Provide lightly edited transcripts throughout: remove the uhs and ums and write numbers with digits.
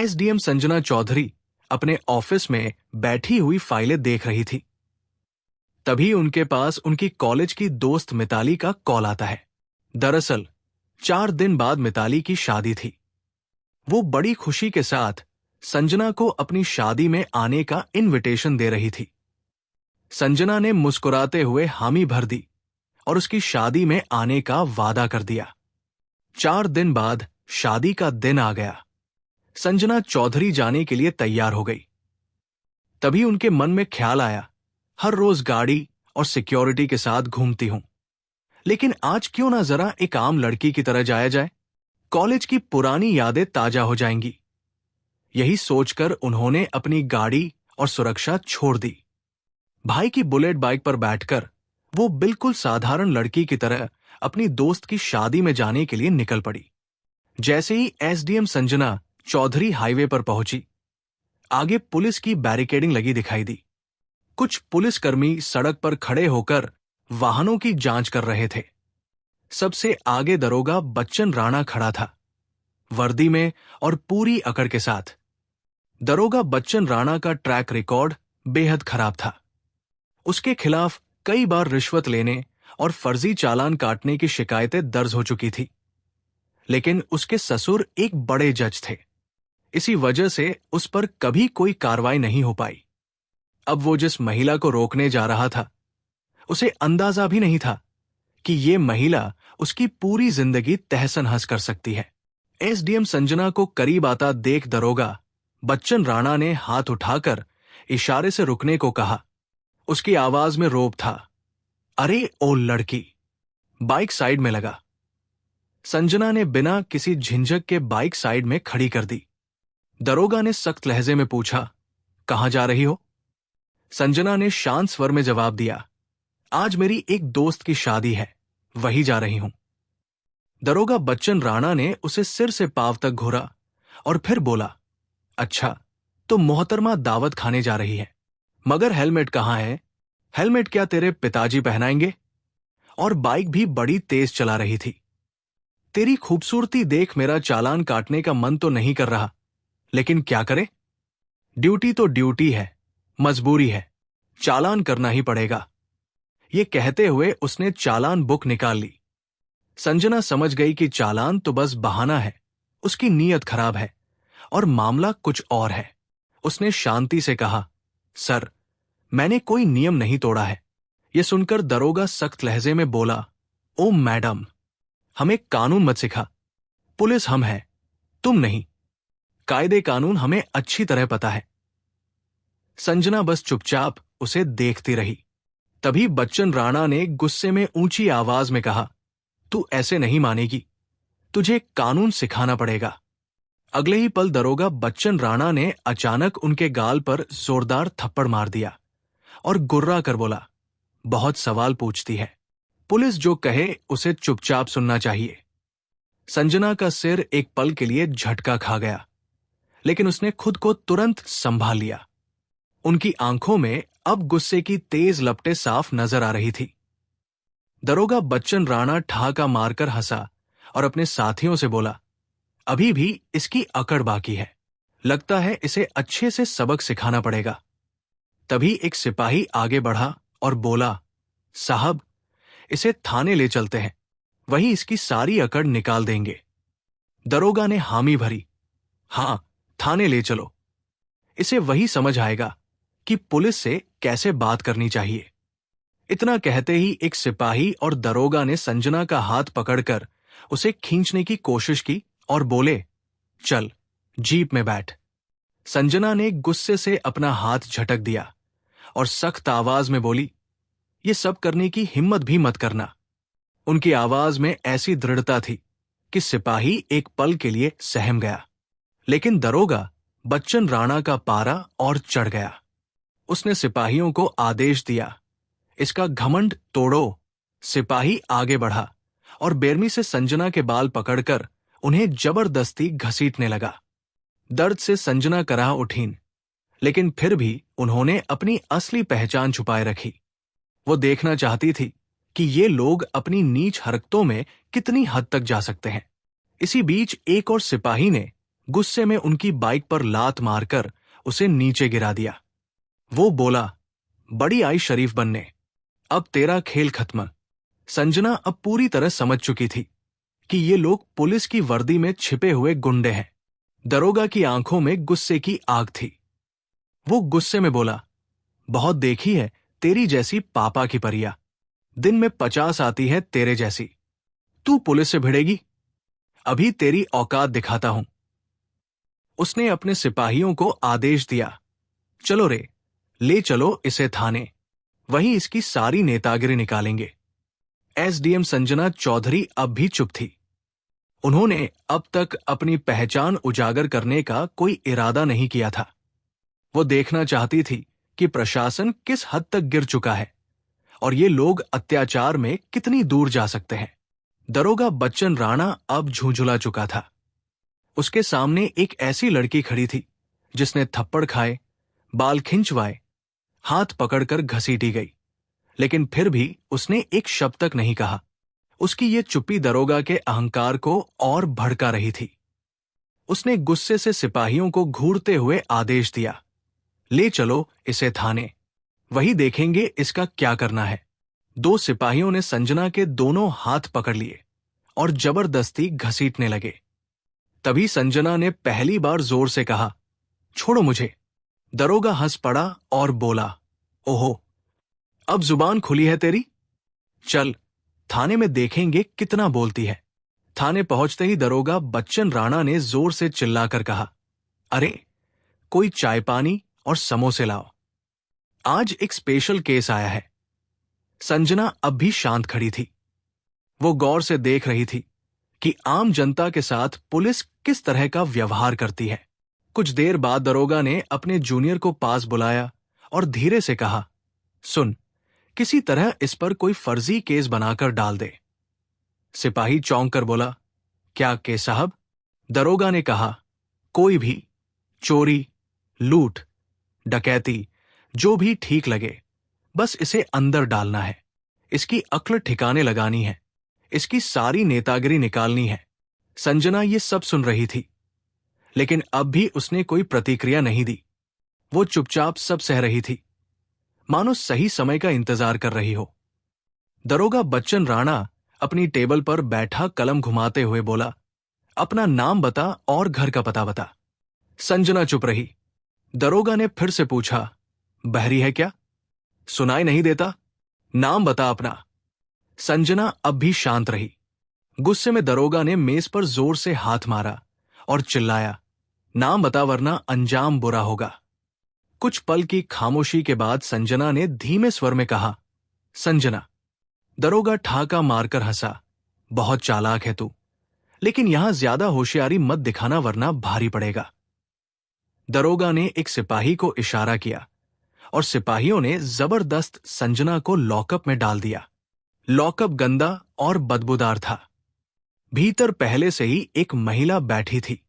SDM Sanjana Chaudhary अपने office में बैठी हुई फाइलें देख रही थी। तभी उनके पास उनकी कॉलेज की दोस्त मिताली का कॉल आता है। दरअसल 4 दिन बाद मिताली की शादी थी। वो बड़ी खुशी के साथ संजना को अपनी शादी में आने का इनविटेशन दे रही थी। संजना ने मुस्कुराते हुए हामी भर दी और उसकी शादी में आने का वादा कर दिया। 4 दिन बाद शादी का दिन आ गया। संजना चौधरी जाने के लिए तैयार हो गई। तभी उनके मन में ख्याल आया, हर रोज गाड़ी और सिक्योरिटी के साथ घूमती हूं, लेकिन आज क्यों ना जरा एक आम लड़की की तरह जाया जाए। कॉलेज की पुरानी यादें ताजा हो जाएंगी। यही सोचकर उन्होंने अपनी गाड़ी और सुरक्षा छोड़ दी। भाई की बुलेट बाइक पर बैठकर वो बिल्कुल साधारण लड़की की तरह अपनी दोस्त की शादी में जाने के लिए निकल पड़ी। जैसे ही एसडीएम संजना चौधरी हाईवे पर पहुंची, आगे पुलिस की बैरिकेडिंग लगी दिखाई दी। कुछ पुलिसकर्मी सड़क पर खड़े होकर वाहनों की जांच कर रहे थे। सबसे आगे दरोगा बच्चन राणा खड़ा था, वर्दी में और पूरी अकड़ के साथ। दरोगा बच्चन राणा का ट्रैक रिकॉर्ड बेहद खराब था। उसके खिलाफ कई बार रिश्वत लेने और फर्जी चालान काटने की शिकायतें दर्ज हो चुकी थी, लेकिन उसके ससुर एक बड़े जज थे। इसी वजह से उस पर कभी कोई कार्रवाई नहीं हो पाई। अब वो जिस महिला को रोकने जा रहा था, उसे अंदाजा भी नहीं था कि ये महिला उसकी पूरी जिंदगी तहस नहस कर सकती है। एसडीएम संजना को करीब आता देख दरोगा बच्चन राणा ने हाथ उठाकर इशारे से रुकने को कहा। उसकी आवाज में रोब था, अरे ओ लड़की। बाइक साइड में लगा। संजना ने बिना किसी झिझक के बाइक साइड में खड़ी कर दी। दरोगा ने सख्त लहजे में पूछा, कहां जा रही हो? संजना ने शांत स्वर में जवाब दिया, आज मेरी एक दोस्त की शादी है, वही जा रही हूं। दरोगा बच्चन राणा ने उसे सिर से पांव तक घूरा और फिर बोला, अच्छा, तो मोहतरमा दावत खाने जा रही है, मगर हेलमेट कहां है? हेलमेट क्या तेरे पिताजी पहनाएंगे? और बाइक भी बड़ी तेज चला रही थी। तेरी खूबसूरती देख मेरा चालान काटने का मन तो नहीं कर रहा, लेकिन क्या करे? ड्यूटी तो ड्यूटी है, मजबूरी है, चालान करना ही पड़ेगा। ये कहते हुए उसने चालान बुक निकाल ली। संजना समझ गई कि चालान तो बस बहाना है, उसकी नीयत खराब है और मामला कुछ और है। उसने शांति से कहा, सर, मैंने कोई नियम नहीं तोड़ा है। यह सुनकर दरोगा सख्त लहजे में बोला, ओ मैडम, हमें कानून मत सिखा। पुलिस हम हैं, तुम नहीं। कायदे कानून हमें अच्छी तरह पता है। संजना बस चुपचाप उसे देखती रही। तभी बच्चन राणा ने गुस्से में ऊंची आवाज में कहा, तू ऐसे नहीं मानेगी, तुझे कानून सिखाना पड़ेगा। अगले ही पल दरोगा बच्चन राणा ने अचानक उनके गाल पर जोरदार थप्पड़ मार दिया और गुर्रा कर बोला, बहुत सवाल पूछती है, पुलिस जो कहे उसे चुपचाप सुनना चाहिए। संजना का सिर एक पल के लिए झटका खा गया, लेकिन उसने खुद को तुरंत संभाल लिया। उनकी आंखों में अब गुस्से की तेज लपटें साफ नजर आ रही थी। दरोगा बच्चन राणा ठहाका मारकर हंसा और अपने साथियों से बोला, अभी भी इसकी अकड़ बाकी है, लगता है इसे अच्छे से सबक सिखाना पड़ेगा। तभी एक सिपाही आगे बढ़ा और बोला, साहब, इसे थाने ले चलते हैं, वहीं इसकी सारी अकड़ निकाल देंगे। दरोगा ने हामी भरी, हां, थाने ले चलो, इसे वही समझ आएगा कि पुलिस से कैसे बात करनी चाहिए। इतना कहते ही एक सिपाही और दरोगा ने संजना का हाथ पकड़कर उसे खींचने की कोशिश की और बोले, चल, जीप में बैठ। संजना ने गुस्से से अपना हाथ झटक दिया और सख्त आवाज में बोली, ये सब करने की हिम्मत भी मत करना। उनकी आवाज में ऐसी दृढ़ता थी कि सिपाही एक पल के लिए सहम गया, लेकिन दरोगा बच्चन राणा का पारा और चढ़ गया। उसने सिपाहियों को आदेश दिया, इसका घमंड तोड़ो। सिपाही आगे बढ़ा और बेरमी से संजना के बाल पकड़कर उन्हें जबरदस्ती घसीटने लगा। दर्द से संजना कराह उठीं, लेकिन फिर भी उन्होंने अपनी असली पहचान छुपाए रखी। वो देखना चाहती थी कि ये लोग अपनी नीच हरकतों में कितनी हद तक जा सकते हैं। इसी बीच एक और सिपाही ने गुस्से में उनकी बाइक पर लात मारकर उसे नीचे गिरा दिया। वो बोला, बड़ी आई शरीफ बनने, अब तेरा खेल खत्म। संजना अब पूरी तरह समझ चुकी थी कि ये लोग पुलिस की वर्दी में छिपे हुए गुंडे हैं। दरोगा की आंखों में गुस्से की आग थी। वो गुस्से में बोला, बहुत देखी है तेरी जैसी पापा की परिया, दिन में 50 आती है तेरे जैसी। तू पुलिस से भिड़ेगी? अभी तेरी औकात दिखाता हूं। उसने अपने सिपाहियों को आदेश दिया, चलो रे, ले चलो इसे थाने, वहीं इसकी सारी नेतागिरी निकालेंगे। एसडीएम संजना चौधरी अब भी चुप थी। उन्होंने अब तक अपनी पहचान उजागर करने का कोई इरादा नहीं किया था। वो देखना चाहती थी कि प्रशासन किस हद तक गिर चुका है और ये लोग अत्याचार में कितनी दूर जा सकते हैं। दरोगा बच्चन राणा अब झुंझुला चुका था। उसके सामने एक ऐसी लड़की खड़ी थी जिसने थप्पड़ खाए, बाल खिंचवाए, हाथ पकड़कर घसीटी गई, लेकिन फिर भी उसने एक शब्द तक नहीं कहा। उसकी ये चुप्पी दरोगा के अहंकार को और भड़का रही थी। उसने गुस्से से सिपाहियों को घूरते हुए आदेश दिया, ले चलो इसे थाने, वही देखेंगे इसका क्या करना है। 2 सिपाहियों ने संजना के दोनों हाथ पकड़ लिए और जबरदस्ती घसीटने लगे। तभी संजना ने पहली बार जोर से कहा, छोड़ो मुझे। दरोगा हंस पड़ा और बोला, ओहो, अब जुबान खुली है तेरी? चल, थाने में देखेंगे कितना बोलती है। थाने पहुंचते ही दरोगा बच्चन राणा ने जोर से चिल्लाकर कहा, अरे, कोई चाय पानी और समोसे लाओ, आज एक स्पेशल केस आया है। संजना अब भी शांत खड़ी थी। वो गौर से देख रही थी कि आम जनता के साथ पुलिस किस तरह का व्यवहार करती है। कुछ देर बाद दरोगा ने अपने जूनियर को पास बुलाया और धीरे से कहा, सुन, किसी तरह इस पर कोई फर्जी केस बनाकर डाल दे। सिपाही चौंक कर बोला, क्या केस साहब? दरोगा ने कहा, कोई भी, चोरी, लूट, डकैती, जो भी ठीक लगे, बस इसे अंदर डालना है, इसकी अक्ल ठिकाने लगानी है, इसकी सारी नेतागिरी निकालनी है। संजना ये सब सुन रही थी, लेकिन अब भी उसने कोई प्रतिक्रिया नहीं दी। वो चुपचाप सब सह रही थी, मानो सही समय का इंतजार कर रही हो। दरोगा बच्चन राणा अपनी टेबल पर बैठा कलम घुमाते हुए बोला, अपना नाम बता और घर का पता बता। संजना चुप रही। दरोगा ने फिर से पूछा, बहरी है क्या? सुनाई नहीं देता? नाम बता अपना। संजना अब भी शांत रही। गुस्से में दरोगा ने मेज पर जोर से हाथ मारा और चिल्लाया, नाम बता वरना अंजाम बुरा होगा। कुछ पल की खामोशी के बाद संजना ने धीमे स्वर में कहा, संजना। दरोगा ठाका मारकर हंसा, बहुत चालाक है तू, लेकिन यहां ज्यादा होशियारी मत दिखाना वरना भारी पड़ेगा। दरोगा ने एक सिपाही को इशारा किया और सिपाहियों ने जबरदस्त संजना को लॉकअप में डाल दिया। लॉकअप गंदा और बदबूदार था। भीतर पहले से ही एक महिला बैठी थी।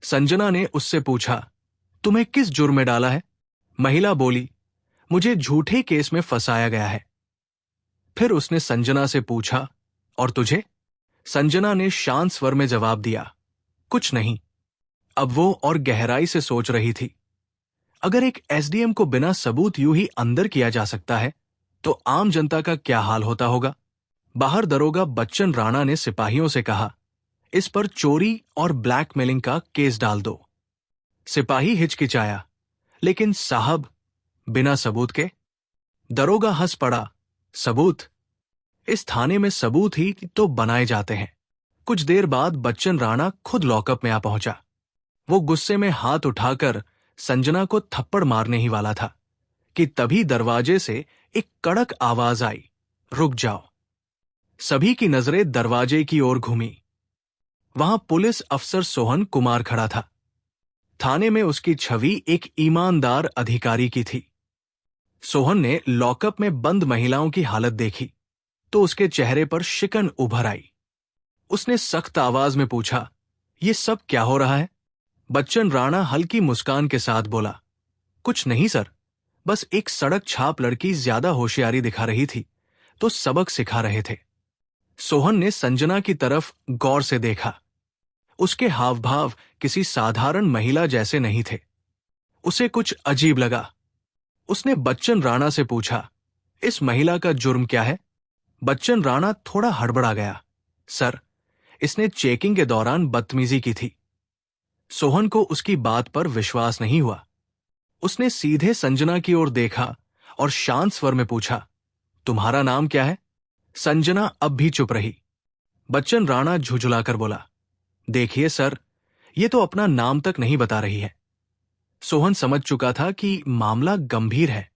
संजना ने उससे पूछा, तुम्हें किस जुर्म में डाला है? महिला बोली, मुझे झूठे केस में फंसाया गया है। फिर उसने संजना से पूछा, और तुझे? संजना ने शांत स्वर में जवाब दिया, कुछ नहीं। अब वो और गहराई से सोच रही थी, अगर एक एसडीएम को बिना सबूत यूं ही अंदर किया जा सकता है तो आम जनता का क्या हाल होता होगा। बाहर दरोगा बच्चन राणा ने सिपाहियों से कहा, इस पर चोरी और ब्लैकमेलिंग का केस डाल दो। सिपाही हिचकिचाया, लेकिन साहब, बिना सबूत के? दरोगा हंस पड़ा, सबूत? इस थाने में सबूत ही तो बनाए जाते हैं। कुछ देर बाद बच्चन राणा खुद लॉकअप में आ पहुंचा। वो गुस्से में हाथ उठाकर संजना को थप्पड़ मारने ही वाला था कि तभी दरवाजे से एक कड़क आवाज आई, रुक जाओ। सभी की नजरें दरवाजे की ओर घूमी। वहां पुलिस अफसर सोहन कुमार खड़ा था। थाने में उसकी छवि एक ईमानदार अधिकारी की थी। सोहन ने लॉकअप में बंद महिलाओं की हालत देखी तो उसके चेहरे पर शिकन उभर आई। उसने सख्त आवाज में पूछा, ये सब क्या हो रहा है? बच्चन राणा हल्की मुस्कान के साथ बोला, कुछ नहीं सर, बस एक सड़क छाप लड़की ज्यादा होशियारी दिखा रही थी तो सबक सिखा रहे थे। सोहन ने संजना की तरफ गौर से देखा। उसके हाव भाव किसी साधारण महिला जैसे नहीं थे। उसे कुछ अजीब लगा। उसने बच्चन राणा से पूछा, इस महिला का जुर्म क्या है? बच्चन राणा थोड़ा हड़बड़ा गया। सर, इसने चेकिंग के दौरान बदतमीजी की थी। सोहन को उसकी बात पर विश्वास नहीं हुआ। उसने सीधे संजना की ओर देखा और शांत स्वर में पूछा, तुम्हारा नाम क्या है? संजना अब भी चुप रही। बच्चन राणा झुझुलाकर बोला, देखिए सर, ये तो अपना नाम तक नहीं बता रही है। सोहन समझ चुका था कि मामला गंभीर है।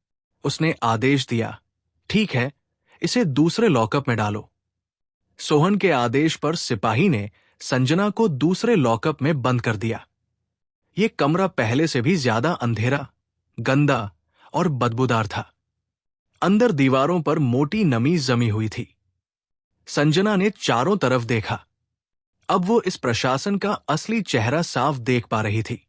उसने आदेश दिया, ठीक है, इसे दूसरे लॉकअप में डालो। सोहन के आदेश पर सिपाही ने संजना को दूसरे लॉकअप में बंद कर दिया। ये कमरा पहले से भी ज्यादा अंधेरा, गंदा और बदबूदार था। अंदर दीवारों पर मोटी नमी जमी हुई थी। संजना ने चारों तरफ देखा। अब वो इस प्रशासन का असली चेहरा साफ देख पा रही थी।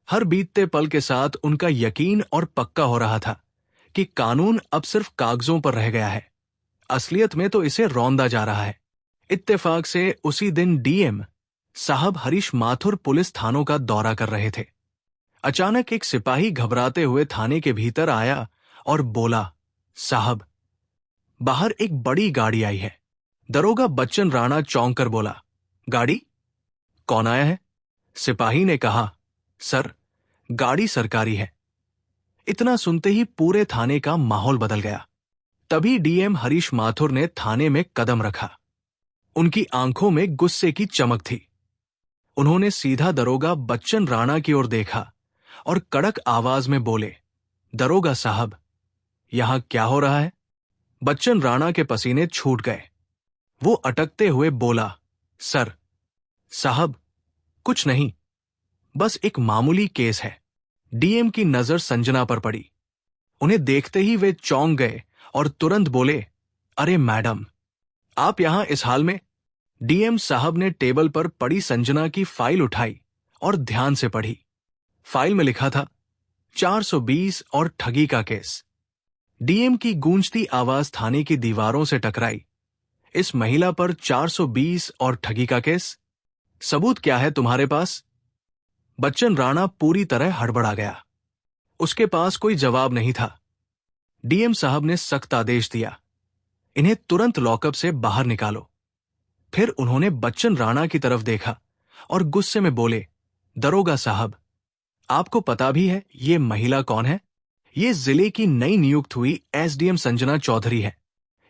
हर बीतते पल के साथ उनका यकीन और पक्का हो रहा था कि कानून अब सिर्फ कागजों पर रह गया है। असलियत में तो इसे रौंदा जा रहा है। इत्तेफाक से उसी दिन डीएम साहब हरीश माथुर पुलिस थानों का दौरा कर रहे थे। अचानक एक सिपाही घबराते हुए थाने के भीतर आया और बोला, साहब, बाहर एक बड़ी गाड़ी आई है। दरोगा बच्चन राणा चौंक कर बोला, गाड़ी? कौन आया है? सिपाही ने कहा, सर, गाड़ी सरकारी है। इतना सुनते ही पूरे थाने का माहौल बदल गया। तभी डीएम हरीश माथुर ने थाने में कदम रखा। उनकी आंखों में गुस्से की चमक थी। उन्होंने सीधा दरोगा बच्चन राणा की ओर देखा और कड़क आवाज में बोले, दरोगा साहब, यहां क्या हो रहा है? बच्चन राणा के पसीने छूट गए। वो अटकते हुए बोला, सर, साहब, कुछ नहीं, बस एक मामूली केस है। डीएम की नजर संजना पर पड़ी। उन्हें देखते ही वे चौंक गए और तुरंत बोले, अरे मैडम, आप यहां इस हाल में? डीएम साहब ने टेबल पर पड़ी संजना की फाइल उठाई और ध्यान से पढ़ी। फाइल में लिखा था 420 और ठगी का केस। डीएम की गूंजती आवाज थाने की दीवारों से टकराई। इस महिला पर 420 और ठगी का केस? सबूत क्या है तुम्हारे पास? बच्चन राणा पूरी तरह हड़बड़ा गया। उसके पास कोई जवाब नहीं था। डीएम साहब ने सख्त आदेश दिया, इन्हें तुरंत लॉकअप से बाहर निकालो। फिर उन्होंने बच्चन राणा की तरफ देखा और गुस्से में बोले, दरोगा साहब, आपको पता भी है ये महिला कौन है? ये जिले की नई नियुक्त हुई एसडीएम संजना चौधरी है।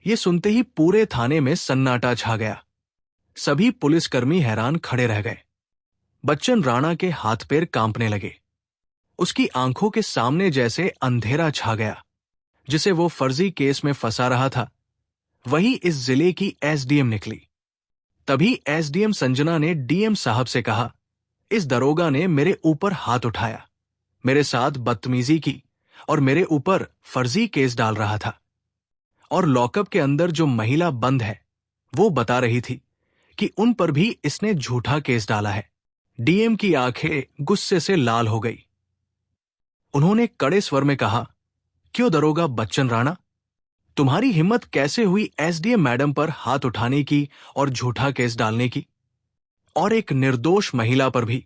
ये सुनते ही पूरे थाने में सन्नाटा छा गया। सभी पुलिसकर्मी हैरान खड़े रह गए। बच्चन राणा के हाथ पैर कांपने लगे। उसकी आंखों के सामने जैसे अंधेरा छा गया। जिसे वो फर्जी केस में फंसा रहा था, वही इस जिले की एसडीएम निकली। तभी एसडीएम संजना ने डीएम साहब से कहा, इस दरोगा ने मेरे ऊपर हाथ उठाया, मेरे साथ बदतमीजी की और मेरे ऊपर फर्जी केस डाल रहा था। और लॉकअप के अंदर जो महिला बंद है, वो बता रही थी कि उन पर भी इसने झूठा केस डाला है। डीएम की आंखें गुस्से से लाल हो गई। उन्होंने कड़े स्वर में कहा, क्यों दरोगा बच्चन राणा, तुम्हारी हिम्मत कैसे हुई एसडीएम मैडम पर हाथ उठाने की और झूठा केस डालने की, और एक निर्दोष महिला पर भी?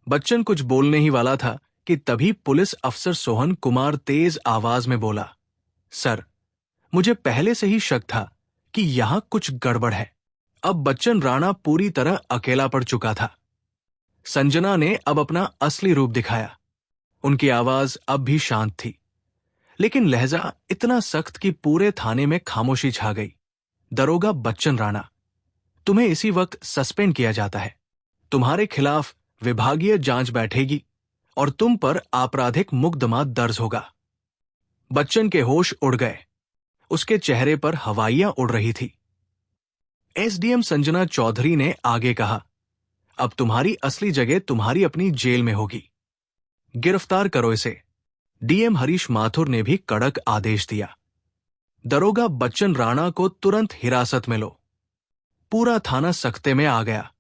बच्चन कुछ बोलने ही वाला था कि तभी पुलिस अफसर सोहन कुमार तेज आवाज में बोला, सर, मुझे पहले से ही शक था कि यहां कुछ गड़बड़ है। अब बच्चन राणा पूरी तरह अकेला पड़ चुका था। संजना ने अब अपना असली रूप दिखाया। उनकी आवाज अब भी शांत थी, लेकिन लहजा इतना सख्त कि पूरे थाने में खामोशी छा गई। दरोगा बच्चन राणा, तुम्हें इसी वक्त सस्पेंड किया जाता है। तुम्हारे खिलाफ विभागीय जांच बैठेगी और तुम पर आपराधिक मुकदमा दर्ज होगा। बच्चन के होश उड़ गए। उसके चेहरे पर हवाइयां उड़ रही थी। एसडीएम संजना चौधरी ने आगे कहा, अब तुम्हारी असली जगह तुम्हारी अपनी जेल में होगी। गिरफ्तार करो इसे। डीएम हरीश माथुर ने भी कड़क आदेश दिया। दरोगा बच्चन राणा को तुरंत हिरासत में लो। पूरा थाना सख्ते में आ गया।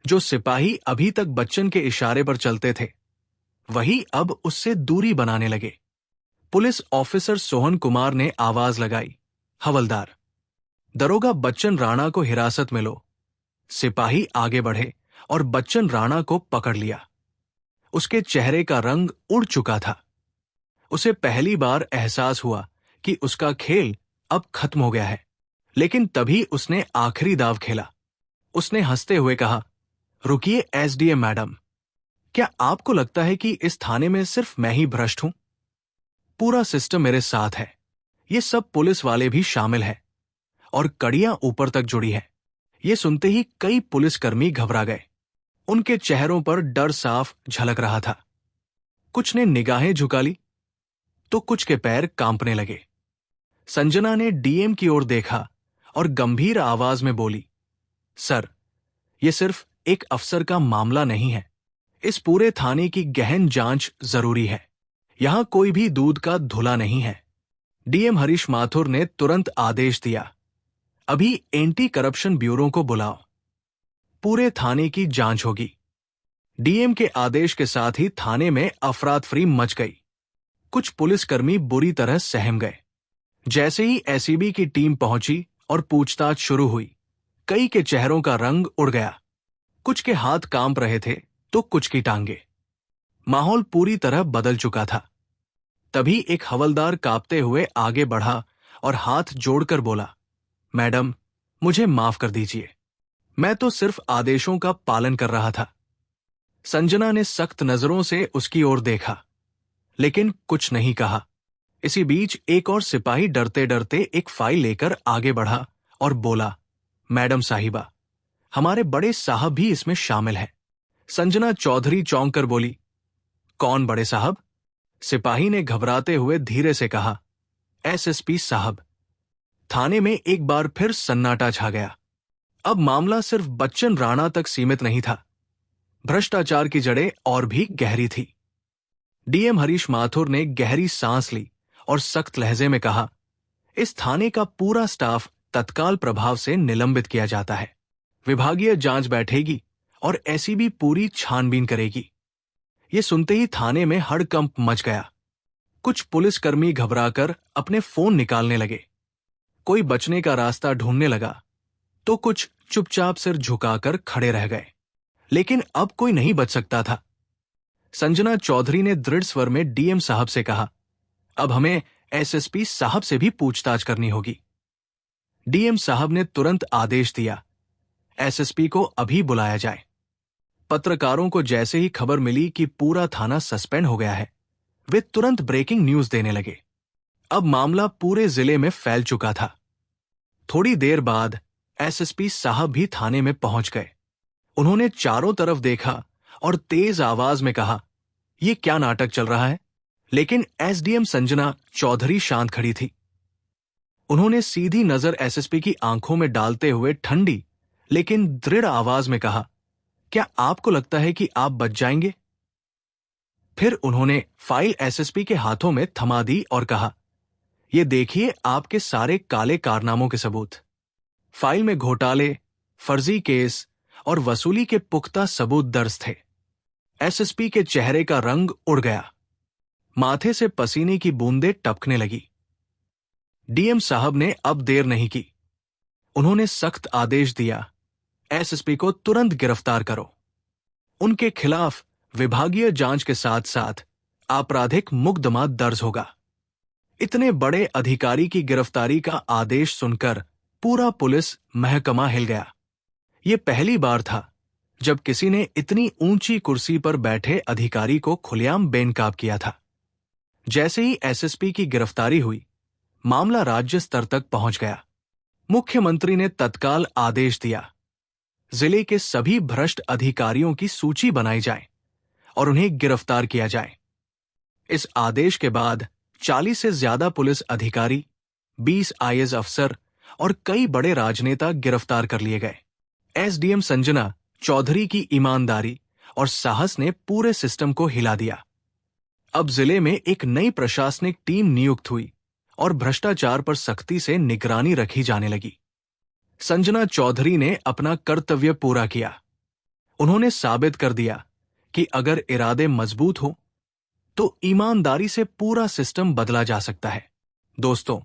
जो सिपाही अभी तक बच्चन के इशारे पर चलते थे, वही अब उससे दूरी बनाने लगे। पुलिस ऑफिसर सोहन कुमार ने आवाज लगाई, हवलदार, दरोगा बच्चन राणा को हिरासत में लो। सिपाही आगे बढ़े और बच्चन राणा को पकड़ लिया। उसके चेहरे का रंग उड़ चुका था। उसे पहली बार एहसास हुआ कि उसका खेल अब खत्म हो गया है। लेकिन तभी उसने आखिरी दाव खेला। उसने हंसते हुए कहा, रुकिए एसडीएम मैडम, क्या आपको लगता है कि इस थाने में सिर्फ मैं ही भ्रष्ट हूं? पूरा सिस्टम मेरे साथ है। ये सब पुलिस वाले भी शामिल हैं और कड़ियां ऊपर तक जुड़ी है। ये सुनते ही कई पुलिसकर्मी घबरा गए। उनके चेहरों पर डर साफ झलक रहा था। कुछ ने निगाहें झुका ली तो कुछ के पैर कांपने लगे। संजना ने डीएम की ओर देखा और गंभीर आवाज में बोली, सर, यह सिर्फ एक अफसर का मामला नहीं है। इस पूरे थाने की गहन जांच जरूरी है। यहां कोई भी दूध का धुला नहीं है। डीएम हरीश माथुर ने तुरंत आदेश दिया, अभी एंटी करप्शन ब्यूरो को बुलाओ। पूरे थाने की जांच होगी। डीएम के आदेश के साथ ही थाने में अफरातफरी मच गई। कुछ पुलिसकर्मी बुरी तरह सहम गए। जैसे ही एसीबी की टीम पहुंची और पूछताछ शुरू हुई, कई के चेहरों का रंग उड़ गया। कुछ के हाथ कांप रहे थे तो कुछ की टांगे। माहौल पूरी तरह बदल चुका था। तभी एक हवलदार कांपते हुए आगे बढ़ा और हाथ जोड़कर बोला, मैडम, मुझे माफ कर दीजिए। मैं तो सिर्फ आदेशों का पालन कर रहा था। संजना ने सख्त नजरों से उसकी ओर देखा, लेकिन कुछ नहीं कहा। इसी बीच एक और सिपाही डरते डरते एक फाइल लेकर आगे बढ़ा और बोला, मैडम साहिबा, हमारे बड़े साहब भी इसमें शामिल हैं। संजना चौधरी चौंक कर बोली, कौन बड़े साहब? सिपाही ने घबराते हुए धीरे से कहा, एसएसपी साहब। थाने में एक बार फिर सन्नाटा छा गया। अब मामला सिर्फ बच्चन राणा तक सीमित नहीं था। भ्रष्टाचार की जड़ें और भी गहरी थी। डीएम हरीश माथुर ने गहरी सांस ली और सख्त लहजे में कहा, इस थाने का पूरा स्टाफ तत्काल प्रभाव से निलंबित किया जाता है। विभागीय जांच बैठेगी और एसीबी पूरी छानबीन करेगी। ये सुनते ही थाने में हड़कंप मच गया। कुछ पुलिसकर्मी घबराकर अपने फोन निकालने लगे। कोई बचने का रास्ता ढूंढने लगा तो कुछ चुपचाप सिर झुकाकर खड़े रह गए। लेकिन अब कोई नहीं बच सकता था। संजना चौधरी ने दृढ़ स्वर में डीएम साहब से कहा, अब हमें एसएसपी साहब से भी पूछताछ करनी होगी। डीएम साहब ने तुरंत आदेश दिया, एसएसपी को अभी बुलाया जाए। पत्रकारों को जैसे ही खबर मिली कि पूरा थाना सस्पेंड हो गया है, वे तुरंत ब्रेकिंग न्यूज देने लगे। अब मामला पूरे जिले में फैल चुका था। थोड़ी देर बाद एसएसपी साहब भी थाने में पहुंच गए। उन्होंने चारों तरफ देखा और तेज आवाज में कहा, यह क्या नाटक चल रहा है? लेकिन एसडीएम संजना चौधरी शांत खड़ी थी। उन्होंने सीधी नजर एसएसपी की आंखों में डालते हुए ठंडी लेकिन दृढ़ आवाज में कहा, क्या आपको लगता है कि आप बच जाएंगे? फिर उन्होंने फाइल एसएसपी के हाथों में थमा दी और कहा, ये देखिए आपके सारे काले कारनामों के सबूत। फाइल में घोटाले, फर्जी केस और वसूली के पुख्ता सबूत दर्ज थे। एसएसपी के चेहरे का रंग उड़ गया। माथे से पसीने की बूंदें टपकने लगी। डीएम साहब ने अब देर नहीं की। उन्होंने सख्त आदेश दिया, एसएसपी को तुरंत गिरफ्तार करो। उनके खिलाफ विभागीय जांच के साथ साथ आपराधिक मुकदमा दर्ज होगा। इतने बड़े अधिकारी की गिरफ्तारी का आदेश सुनकर पूरा पुलिस महकमा हिल गया। ये पहली बार था जब किसी ने इतनी ऊंची कुर्सी पर बैठे अधिकारी को खुलेआम बेनकाब किया था। जैसे ही एसएसपी की गिरफ्तारी हुई, मामला राज्य स्तर तक पहुंच गया। मुख्यमंत्री ने तत्काल आदेश दिया, जिले के सभी भ्रष्ट अधिकारियों की सूची बनाई जाए और उन्हें गिरफ्तार किया जाए। इस आदेश के बाद 40 से ज्यादा पुलिस अधिकारी, 20 आईएएस अफसर और कई बड़े राजनेता गिरफ्तार कर लिए गए। एसडीएम संजना चौधरी की ईमानदारी और साहस ने पूरे सिस्टम को हिला दिया। अब जिले में एक नई प्रशासनिक टीम नियुक्त हुई और भ्रष्टाचार पर सख्ती से निगरानी रखी जाने लगी। संजना चौधरी ने अपना कर्तव्य पूरा किया। उन्होंने साबित कर दिया कि अगर इरादे मजबूत हो तो ईमानदारी से पूरा सिस्टम बदला जा सकता है। दोस्तों,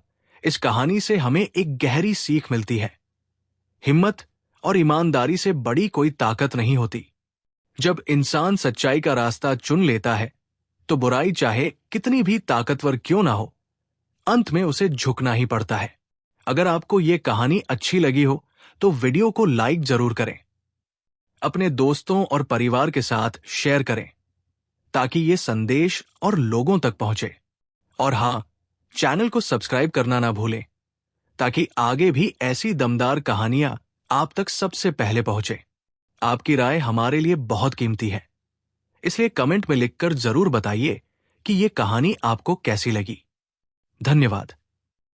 इस कहानी से हमें एक गहरी सीख मिलती है। हिम्मत और ईमानदारी से बड़ी कोई ताकत नहीं होती। जब इंसान सच्चाई का रास्ता चुन लेता है तो बुराई चाहे कितनी भी ताकतवर क्यों ना हो, अंत में उसे झुकना ही पड़ता है। अगर आपको ये कहानी अच्छी लगी हो तो वीडियो को लाइक जरूर करें, अपने दोस्तों और परिवार के साथ शेयर करें ताकि ये संदेश और लोगों तक पहुंचे। और हां, चैनल को सब्सक्राइब करना ना भूलें ताकि आगे भी ऐसी दमदार कहानियां आप तक सबसे पहले पहुंचे। आपकी राय हमारे लिए बहुत कीमती है, इसलिए कमेंट में लिखकर जरूर बताइए कि ये कहानी आपको कैसी लगी। धन्यवाद।